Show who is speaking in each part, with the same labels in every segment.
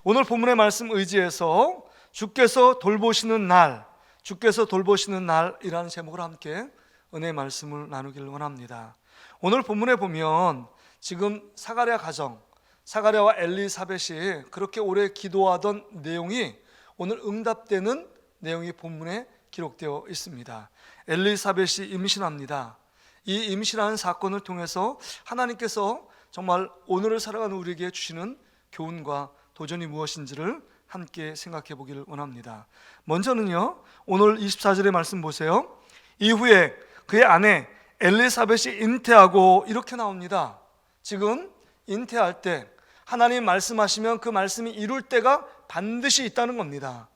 Speaker 1: 오늘 본문의 말씀 의지해서 주께서 돌보시는 날, 주께서 돌보시는 날이라는 제목으로 함께 은혜의 말씀을 나누기를 원합니다. 오늘 본문에 보면 지금 사가랴 가정, 사가랴와 엘리사벳이 그렇게 오래 기도하던 내용이 오늘 응답되는 내용이 본문에 기록되어 있습니다. 엘리사벳이 임신합니다. 이 임신하는 사건을 통해서 하나님께서 정말 오늘을 살아가는 우리에게 주시는 교훈과 도전이 무엇인지를 함께 생각해 보기를 원합니다. 먼저는요, 오늘 24절의 말씀 보세요. 이후에 그의 아내 엘리사벳이 잉태하고, 이렇게 나옵니다. 지금 잉태할 때 하나님 말씀하시면 그 말씀이 이룰 때가 반드시 있다는 겁니다.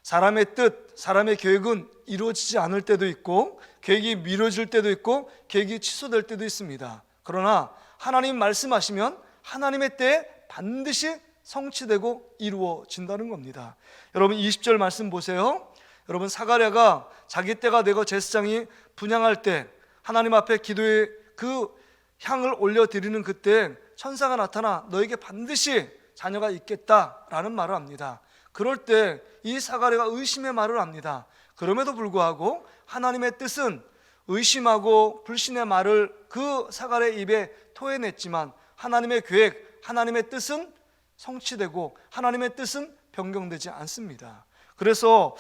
Speaker 1: 사람의 뜻, 사람의 계획은 이루어지지 않을 때도 있고, 계획이 미뤄질 때도 있고, 계획이 취소될 때도 있습니다. 그러나 하나님 말씀하시면 하나님의 때에 반드시 성취되고 이루어진다는 겁니다. 여러분 20절 말씀 보세요. 여러분 사가랴가 자기 때가 되고 제사장이 분향할 때 하나님 앞에 기도에 그 향을 올려드리는 그때 천사가 나타나 너에게 반드시 자녀가 있겠다라는 말을 합니다. 그럴 때 이 사가랴가 의심의 말을 합니다. 그럼에도 불구하고 하나님의 뜻은 의심하고 불신의 말을 그 사가랴 입에 토해냈지만 하나님의 계획, 하나님의 뜻은 성취되고 하나님의 뜻은 변경되지 않습니다. 그래서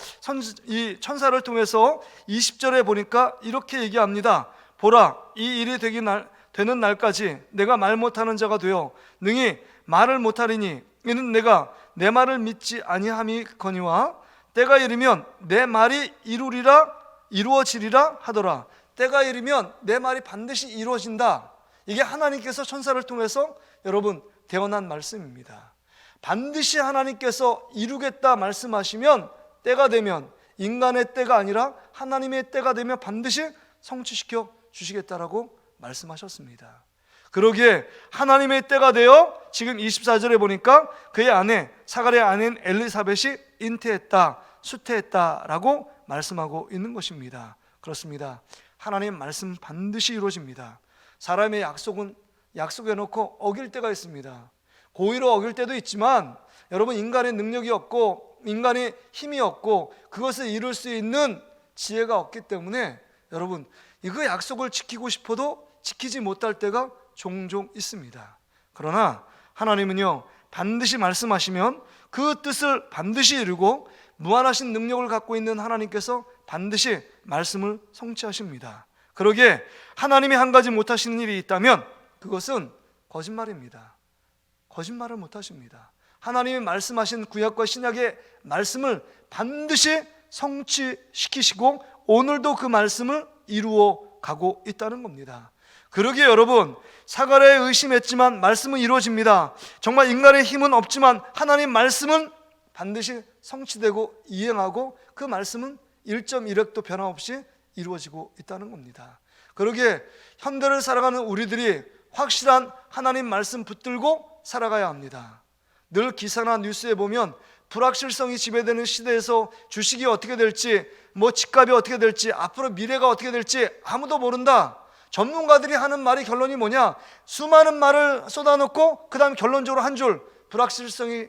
Speaker 1: 이 천사를 통해서 20절에 보니까 이렇게 얘기합니다. 보라, 이 일이 되는 날까지 내가 말 못하는 자가 되어 능히 말을 못하리니 이는 내가 내 말을 믿지 아니함이거니와 때가 이르면 내 말이 이루어지리라 하더라. 때가 이르면 내 말이 반드시 이루어진다. 이게 하나님께서 천사를 통해서 여러분 대언한 말씀입니다. 반드시 하나님께서 이루겠다 말씀하시면 때가 되면 인간의 때가 아니라 하나님의 때가 되면 반드시 성취시켜 주시겠다라고 말씀하셨습니다. 그러기에 하나님의 때가 되어 지금 24절에 보니까 그의 아내 사가랴 아내인 엘리사벳이 잉태했다, 수태했다라고 말씀하고 있는 것입니다. 그렇습니다. 하나님 말씀 반드시 이루어집니다. 사람의 약속은 약속해놓고 어길 때가 있습니다. 고의로 어길 때도 있지만 여러분 인간의 능력이 없고 인간의 힘이 없고 그것을 이룰 수 있는 지혜가 없기 때문에 여러분 그 약속을 지키고 싶어도 지키지 못할 때가 종종 있습니다. 그러나 하나님은요 반드시 말씀하시면 그 뜻을 반드시 이루고 무한하신 능력을 갖고 있는 하나님께서 반드시 말씀을 성취하십니다. 그러기에 하나님이 한 가지 못하시는 일이 있다면 그것은 거짓말입니다. 거짓말을 못하십니다. 하나님이 말씀하신 구약과 신약의 말씀을 반드시 성취시키시고 오늘도 그 말씀을 이루어 가고 있다는 겁니다. 그러기에 여러분 사가랴에 의심했지만 말씀은 이루어집니다. 정말 인간의 힘은 없지만 하나님 말씀은 반드시 성취되고 이행하고 그 말씀은 1.1획도 변함없이 이루어지고 있다는 겁니다. 그러기에 현대를 살아가는 우리들이 확실한 하나님 말씀 붙들고 살아가야 합니다. 늘 기사나 뉴스에 보면 불확실성이 지배되는 시대에서 주식이 어떻게 될지, 집값이 어떻게 될지, 앞으로 미래가 어떻게 될지 아무도 모른다. 전문가들이 하는 말이 결론이 뭐냐? 수많은 말을 쏟아놓고 그 다음 결론적으로 한 줄, 불확실성이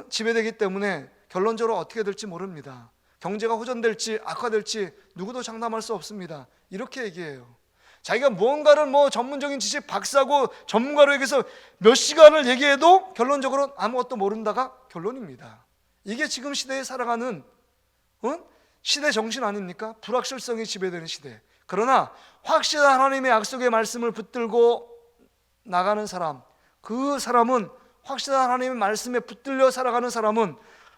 Speaker 1: 지배되기 때문에 결론적으로 어떻게 될지 모릅니다. 경제가 호전될지 악화될지 누구도 장담할 수 없습니다. 이렇게 얘기해요. 자기가 무언가를 전문적인 지식 박사고 전문가로 얘기해서 몇 시간을 얘기해도 결론적으로 아무것도 모른다가 결론입니다. 이게 지금 시대에 살아가는 시대 정신 아닙니까? 불확실성이 지배되는 시대. 그러나 확실한 하나님의 약속의 말씀을 붙들고 나가는 사람, 그 사람은 확실한 하나님의 말씀에 붙들려 살아가는 사람은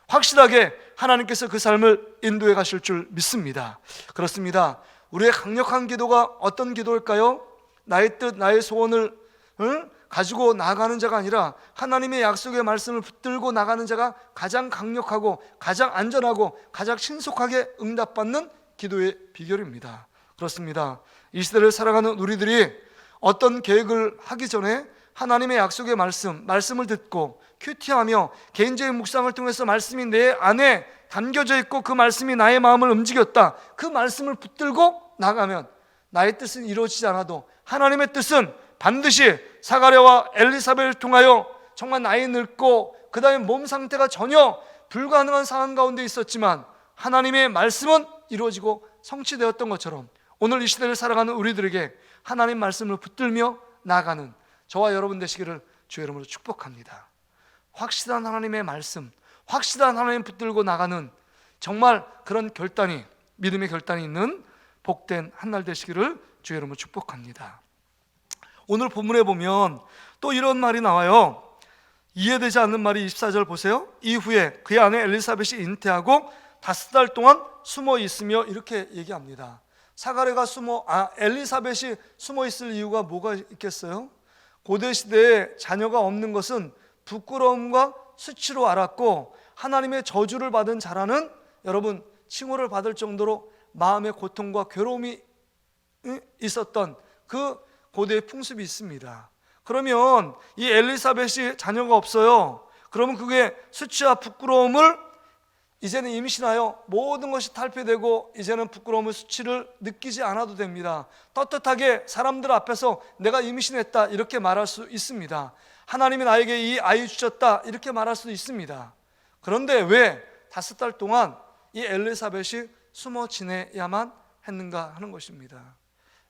Speaker 1: 확실하게 하나님께서 그 삶을 인도해 가실 줄 믿습니다. 그렇습니다. 우리의 강력한 기도가 어떤 기도일까요? 나의 뜻, 나의 소원을 가지고 나가는 자가 아니라 하나님의 약속의 말씀을 붙들고 나가는 자가 가장 강력하고 가장 안전하고 가장 신속하게 응답받는 기도의 비결입니다. 그렇습니다. 이 시대를 살아가는 우리들이 어떤 계획을 하기 전에 하나님의 약속의 말씀을 듣고 큐티하며 개인적인 묵상을 통해서 말씀이 내 안에 담겨져 있고 그 말씀이 나의 마음을 움직였다. 그 말씀을 붙들고 나가면 나의 뜻은 이루어지지 않아도 하나님의 뜻은 반드시 사가랴와 엘리사벳을 통하여 정말 나이 늙고 그 다음에 몸 상태가 전혀 불가능한 상황 가운데 있었지만 하나님의 말씀은 이루어지고 성취되었던 것처럼 오늘 이 시대를 살아가는 우리들에게 하나님 말씀을 붙들며 나아가는 저와 여러분 되시기를 주의 이름으로 축복합니다. 확실한 하나님의 말씀, 확실한 하나님 붙들고 나가는 정말 그런 결단이, 믿음의 결단이 있는 복된 한날 되시기를 주의 이름으로 축복합니다. 오늘 본문에 보면 또 이런 말이 나와요. 이해되지 않는 말이 24절 보세요. 이후에 그의 아내 엘리사벳이 잉태하고 5달 동안 숨어 있으며, 이렇게 얘기합니다. 사가랴가 엘리사벳이 숨어 있을 이유가 뭐가 있겠어요? 고대 시대에 자녀가 없는 것은 부끄러움과 수치로 알았고 하나님의 저주를 받은 자라는 여러분 칭호를 받을 정도로 마음의 고통과 괴로움이 있었던 그 고대의 풍습이 있습니다. 그러면 이 엘리사벳이 자녀가 없어요. 그러면 그게 수치와 부끄러움을 이제는 임신하여 모든 것이 탈피되고 이제는 부끄러움을, 수치를 느끼지 않아도 됩니다. 떳떳하게 사람들 앞에서 내가 임신했다 이렇게 말할 수 있습니다. 하나님이 나에게 이 아이 주셨다 이렇게 말할 수도 있습니다. 그런데 왜 5달 동안 이 엘리사벳이 숨어 지내야만 했는가 하는 것입니다.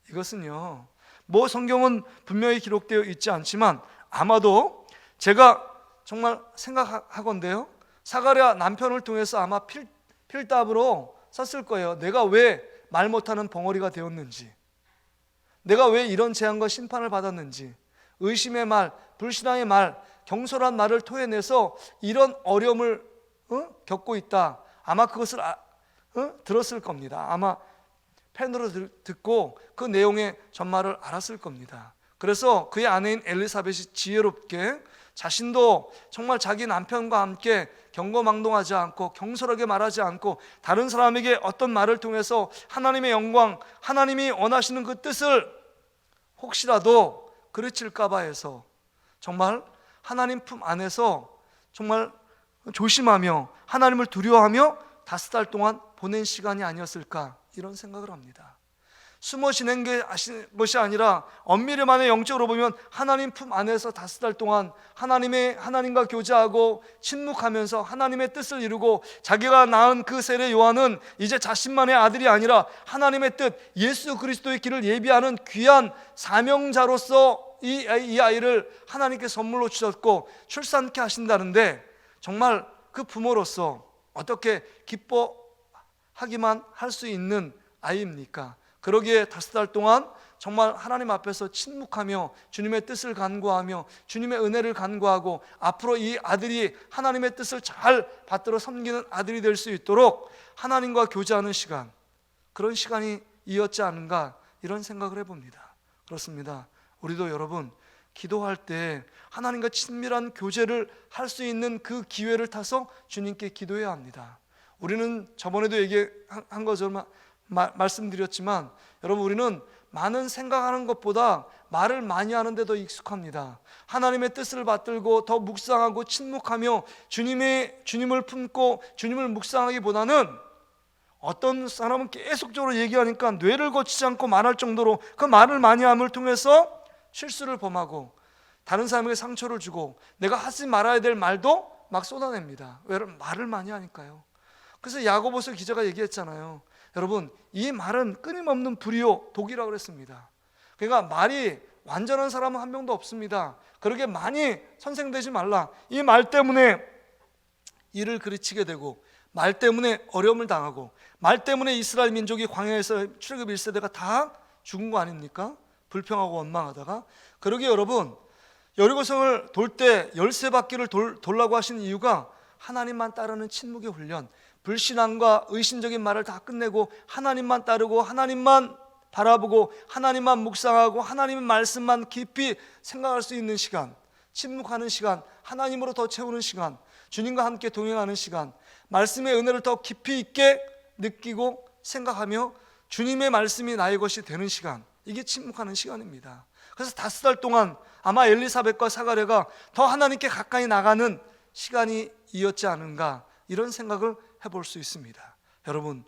Speaker 1: 이것은요, 뭐 성경은 분명히 기록되어 있지 않지만 아마도 제가 정말 생각하건대요, 사가랴 남편을 통해서 아마 필답으로 썼을 거예요. 내가 왜 말 못하는 벙어리가 되었는지, 내가 왜 이런 재앙과 심판을 받았는지, 의심의 말, 불신앙의 말, 경솔한 말을 토해내서 이런 어려움을 겪고 있다. 아마 그것을 들었을 겁니다. 아마 펜으로 듣고 그 내용의 전말을 알았을 겁니다. 그래서 그의 아내인 엘리사벳이 지혜롭게 자신도 정말 자기 남편과 함께 경거망동하지 않고 경솔하게 말하지 않고 다른 사람에게 어떤 말을 통해서 하나님의 영광, 하나님이 원하시는 그 뜻을 혹시라도 그르칠까 봐 해서 정말 하나님 품 안에서 정말 조심하며 하나님을 두려워하며 5달 동안 보낸 시간이 아니었을까, 이런 생각을 합니다. 숨어 지낸 것이 아니라 엄밀히 말해 영적으로 보면 하나님 품 안에서 5달 동안 하나님과 교제하고 침묵하면서 하나님의 뜻을 이루고, 자기가 낳은 그 세례 요한은 이제 자신만의 아들이 아니라 하나님의 뜻, 예수 그리스도의 길을 예비하는 귀한 사명자로서 이 아이를 하나님께 선물로 주셨고 출산케 하신다는데, 정말 그 부모로서 어떻게 기뻐하기만 할 수 있는 아이입니까? 그러기에 5달 동안 정말 하나님 앞에서 침묵하며 주님의 뜻을 간구하며 주님의 은혜를 간구하고 앞으로 이 아들이 하나님의 뜻을 잘 받들어 섬기는 아들이 될 수 있도록 하나님과 교제하는 시간, 그런 시간이 이었지 않은가, 이런 생각을 해봅니다. 그렇습니다. 우리도 여러분 기도할 때 하나님과 친밀한 교제를 할 수 있는 그 기회를 타서 주님께 기도해야 합니다. 우리는 저번에도 얘기한 것처럼 말씀드렸지만 여러분, 우리는 많은 생각하는 것보다 말을 많이 하는데 더 익숙합니다. 하나님의 뜻을 받들고 더 묵상하고 침묵하며 주님을 품고 주님을 묵상하기보다는 어떤 사람은 계속적으로 얘기하니까 뇌를 거치지 않고 말할 정도로 그 말을 많이 함을 통해서 실수를 범하고 다른 사람에게 상처를 주고 내가 하지 말아야 될 말도 막 쏟아냅니다. 왜? 말을 많이 하니까요. 그래서 야고보서 기자가 얘기했잖아요. 여러분, 이 말은 끊임없는 불이요 독이라고 그랬습니다. 그러니까 말이 완전한 사람은 한 명도 없습니다. 그렇게 많이 선생되지 말라. 이 말 때문에 일을 그르치게 되고, 말 때문에 어려움을 당하고, 말 때문에 이스라엘 민족이 광야에서 출애굽 1세대가 다 죽은 거 아닙니까? 불평하고 원망하다가. 그러기에 여러분, 여리고성을 돌 때 13바퀴를 돌라고 하신 이유가 하나님만 따르는 침묵의 훈련, 불신앙과 의심적인 말을 다 끝내고 하나님만 따르고 하나님만 바라보고 하나님만 묵상하고 하나님의 말씀만 깊이 생각할 수 있는 시간, 침묵하는 시간, 하나님으로 더 채우는 시간, 주님과 함께 동행하는 시간, 말씀의 은혜를 더 깊이 있게 느끼고 생각하며 주님의 말씀이 나의 것이 되는 시간, 이게 침묵하는 시간입니다. 그래서 5달 동안 아마 엘리사벳과 사가랴가 더 하나님께 가까이 나가는 시간이 이었지 않은가, 이런 생각을 해볼 수 있습니다. 여러분,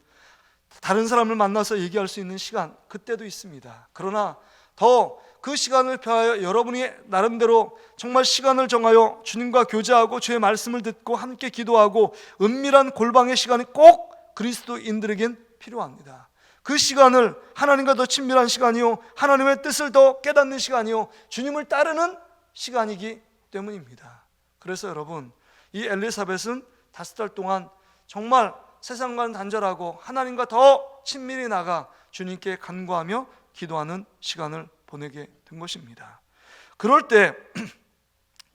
Speaker 1: 다른 사람을 만나서 얘기할 수 있는 시간, 그때도 있습니다. 그러나 더 그 시간을 표하여 여러분이 나름대로 정말 시간을 정하여 주님과 교제하고 주의 말씀을 듣고 함께 기도하고 은밀한 골방의 시간이 꼭 그리스도인들에겐 필요합니다. 그 시간을 하나님과 더 친밀한 시간이요, 하나님의 뜻을 더 깨닫는 시간이요, 주님을 따르는 시간이기 때문입니다. 그래서 여러분, 이 엘리사벳은 5달 동안 정말 세상과는 단절하고 하나님과 더 친밀히 나가 주님께 간구하며 기도하는 시간을 보내게 된 것입니다. 그럴 때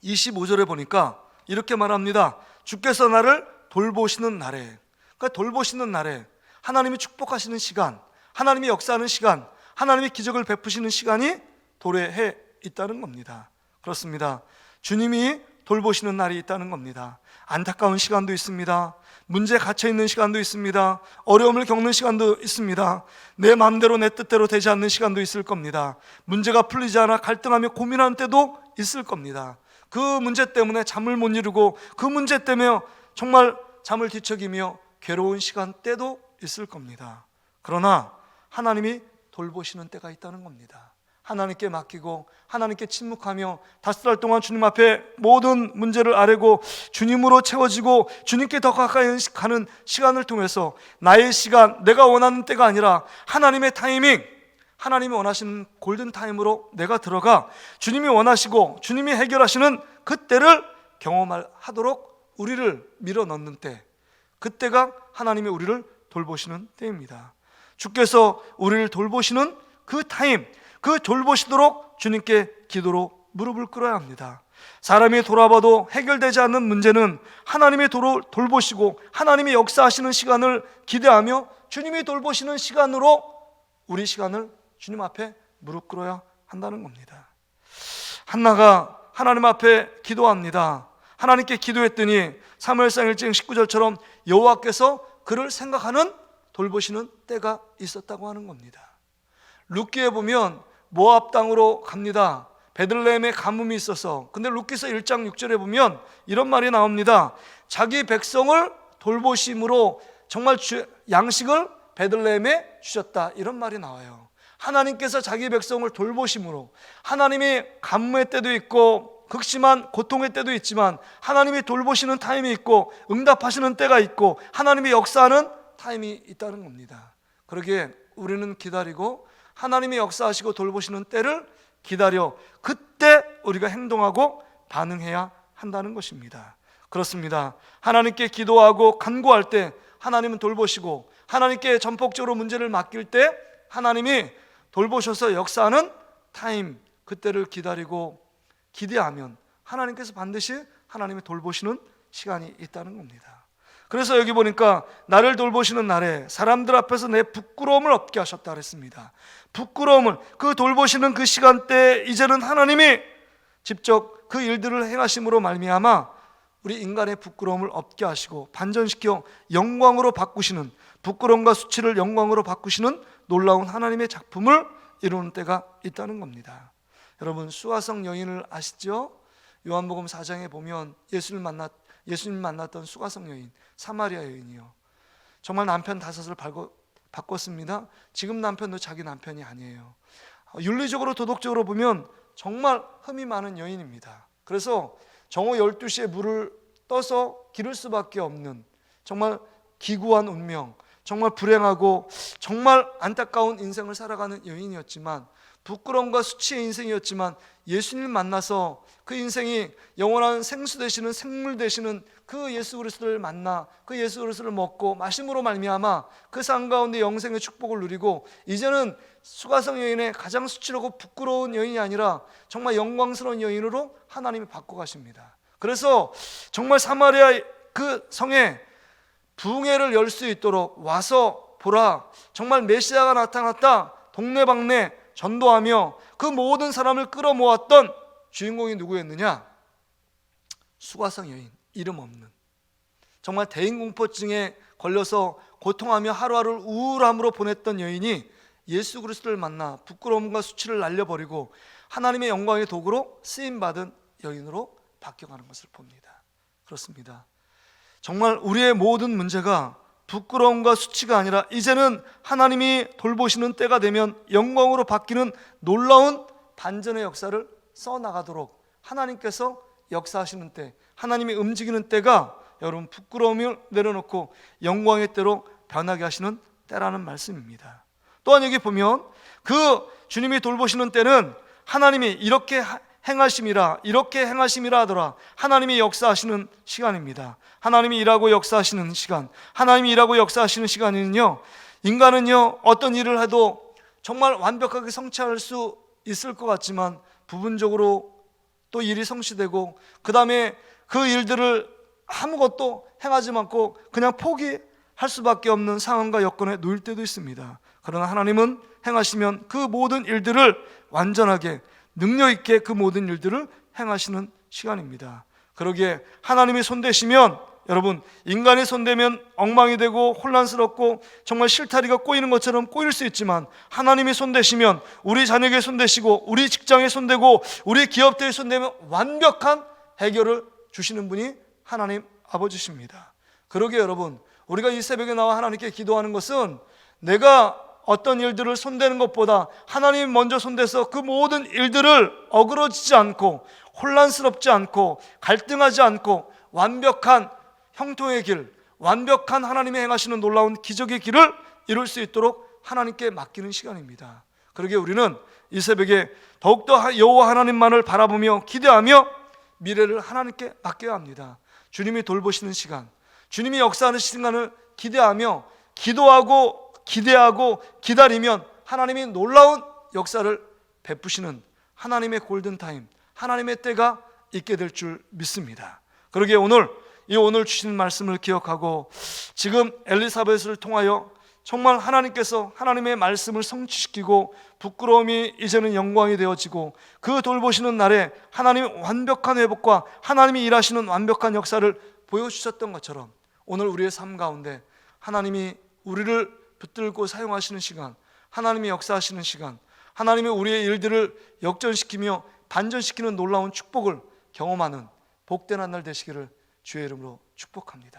Speaker 1: 25절에 보니까 이렇게 말합니다. 주께서 나를 돌보시는 날에, 그러니까 돌보시는 날에 하나님이 축복하시는 시간, 하나님이 역사하는 시간, 하나님이 기적을 베푸시는 시간이 도래해 있다는 겁니다. 그렇습니다. 주님이 돌보시는 날이 있다는 겁니다. 안타까운 시간도 있습니다. 문제에 갇혀있는 시간도 있습니다. 어려움을 겪는 시간도 있습니다. 내 마음대로 내 뜻대로 되지 않는 시간도 있을 겁니다. 문제가 풀리지 않아 갈등하며 고민하는 때도 있을 겁니다. 그 문제 때문에 잠을 못 이루고 그 문제 때문에 정말 잠을 뒤척이며 괴로운 시간 때도 있을 겁니다. 그러나 하나님이 돌보시는 때가 있다는 겁니다. 하나님께 맡기고 하나님께 침묵하며 5달 동안 주님 앞에 모든 문제를 아뢰고 주님으로 채워지고 주님께 더 가까이 가는 시간을 통해서 나의 시간, 내가 원하는 때가 아니라 하나님의 타이밍, 하나님이 원하시는 골든타임으로 내가 들어가 주님이 원하시고 주님이 해결하시는 그 때를 경험하도록 우리를 밀어넣는 때, 그때가 하나님이 우리를 돌보시는 때입니다. 주께서 우리를 돌보시는 그 타임, 그 돌보시도록 주님께 기도로 무릎을 꿇어야 합니다. 사람이 돌아봐도 해결되지 않는 문제는 하나님이 돌보시고 하나님이 역사하시는 시간을 기대하며 주님이 돌보시는 시간으로 우리 시간을 주님 앞에 무릎 꿇어야 한다는 겁니다. 한나가 하나님 앞에 기도합니다. 하나님께 기도했더니 사무엘상 1장 19절처럼 여호와께서 그를 생각하는 돌보시는 때가 있었다고 하는 겁니다. 룻기에 보면 모압 땅으로 갑니다. 베들레헴에 가뭄이 있어서. 근데 룻기서 1장 6절에 보면 이런 말이 나옵니다. 자기 백성을 돌보심으로 정말 양식을 베들레헴에 주셨다, 이런 말이 나와요. 하나님께서 자기 백성을 돌보심으로, 하나님이 가뭄의 때도 있고 극심한 고통의 때도 있지만 하나님이 돌보시는 타임이 있고 응답하시는 때가 있고 하나님이 역사하는 타임이 있다는 겁니다. 그러기에 우리는 기다리고 하나님이 역사하시고 돌보시는 때를 기다려 그때 우리가 행동하고 반응해야 한다는 것입니다. 그렇습니다. 하나님께 기도하고 간구할 때 하나님은 돌보시고 하나님께 전폭적으로 문제를 맡길 때 하나님이 돌보셔서 역사하는 타임, 그때를 기다리고 기대하면 하나님께서 반드시 하나님이 돌보시는 시간이 있다는 겁니다. 그래서 여기 보니까 나를 돌보시는 날에 사람들 앞에서 내 부끄러움을 없게 하셨다 그랬습니다. 부끄러움을, 그 돌보시는 그 시간대에 이제는 하나님이 직접 그 일들을 행하심으로 말미암아 우리 인간의 부끄러움을 없게 하시고 반전시켜 영광으로 바꾸시는, 부끄러움과 수치를 영광으로 바꾸시는 놀라운 하나님의 작품을 이루는 때가 있다는 겁니다. 여러분, 수가성 여인을 아시죠? 요한복음 4장에 보면 예수님 만났던 수가성 여인, 사마리아 여인이요, 정말 남편 5을 바꿨습니다. 지금 남편도 자기 남편이 아니에요. 윤리적으로 도덕적으로 보면 정말 흠이 많은 여인입니다. 그래서 정오 12시에 물을 떠서 기를 수밖에 없는 정말 기구한 운명, 정말 불행하고 정말 안타까운 인생을 살아가는 여인이었지만, 부끄러움과 수치의 인생이었지만 예수님 만나서 그 인생이 영원한 생수 되시는, 생물 되시는 그 예수 그리스도를 만나 그 예수 그리스도를 먹고 마심으로 말미암아 그 삶 가운데 영생의 축복을 누리고 이제는 수가성 여인의 가장 수치르고 부끄러운 여인이 아니라 정말 영광스러운 여인으로 하나님이 바꿔가십니다. 그래서 정말 사마리아 그 성에 부흥회를 열 수 있도록 와서 보라, 정말 메시아가 나타났다, 동네방네 전도하며 그 모든 사람을 끌어모았던 주인공이 누구였느냐? 수가성 여인, 이름 없는, 정말 대인공포증에 걸려서 고통하며 하루하루를 우울함으로 보냈던 여인이 예수 그리스도를 만나 부끄러움과 수치를 날려버리고 하나님의 영광의 도구로 쓰임받은 여인으로 바뀌어가는 것을 봅니다. 그렇습니다. 정말 우리의 모든 문제가 부끄러움과 수치가 아니라 이제는 하나님이 돌보시는 때가 되면 영광으로 바뀌는 놀라운 반전의 역사를 써나가도록 하나님께서 역사하시는 때, 하나님이 움직이는 때가 여러분 부끄러움을 내려놓고 영광의 때로 변하게 하시는 때라는 말씀입니다. 또한 여기 보면 그 주님이 돌보시는 때는 하나님이 이렇게 행하심이라, 이렇게 행하심이라 하더라. 하나님이 역사하시는 시간입니다. 하나님이 일하고 역사하시는 시간, 하나님이 일하고 역사하시는 시간은요, 인간은요 어떤 일을 해도 정말 완벽하게 성취할 수 있을 것 같지만 부분적으로 또 일이 성취되고 그 다음에 그 일들을 아무것도 행하지 않고 그냥 포기할 수밖에 없는 상황과 여건에 놓일 때도 있습니다. 그러나 하나님은 행하시면 그 모든 일들을 완전하게 능력 있게 그 모든 일들을 행하시는 시간입니다. 그러기에 하나님이 손대시면 여러분, 인간이 손대면 엉망이 되고 혼란스럽고 정말 실타리가 꼬이는 것처럼 꼬일 수 있지만 하나님이 손대시면 우리 자녀에게 손대시고 우리 직장에 손대고 우리 기업대에 손대면 완벽한 해결을 주시는 분이 하나님 아버지십니다. 그러기에 여러분, 우리가 이 새벽에 나와 하나님께 기도하는 것은 내가 어떤 일들을 손대는 것보다 하나님 먼저 손대서 그 모든 일들을 어그러지지 않고 혼란스럽지 않고 갈등하지 않고 완벽한 형통의 길, 완벽한 하나님이 행하시는 놀라운 기적의 길을 이룰 수 있도록 하나님께 맡기는 시간입니다. 그러기에 우리는 이 새벽에 더욱더 여호와 하나님만을 바라보며 기대하며 미래를 하나님께 맡겨야 합니다. 주님이 돌보시는 시간, 주님이 역사하는 시간을 기대하며 기도하고 기대하고 기다리면 하나님이 놀라운 역사를 베푸시는 하나님의 골든타임, 하나님의 때가 있게 될 줄 믿습니다. 그러기에 오늘 주시는 말씀을 기억하고 지금 엘리사벳을 통하여 정말 하나님께서 하나님의 말씀을 성취시키고 부끄러움이 이제는 영광이 되어지고 그 돌보시는 날에 하나님의 완벽한 회복과 하나님이 일하시는 완벽한 역사를 보여주셨던 것처럼 오늘 우리의 삶 가운데 하나님이 우리를 붙들고 사용하시는 시간, 하나님이 역사하시는 시간, 하나님이 우리의 일들을 역전시키며 반전시키는 놀라운 축복을 경험하는 복된 한 날 되시기를 주의 이름으로 축복합니다.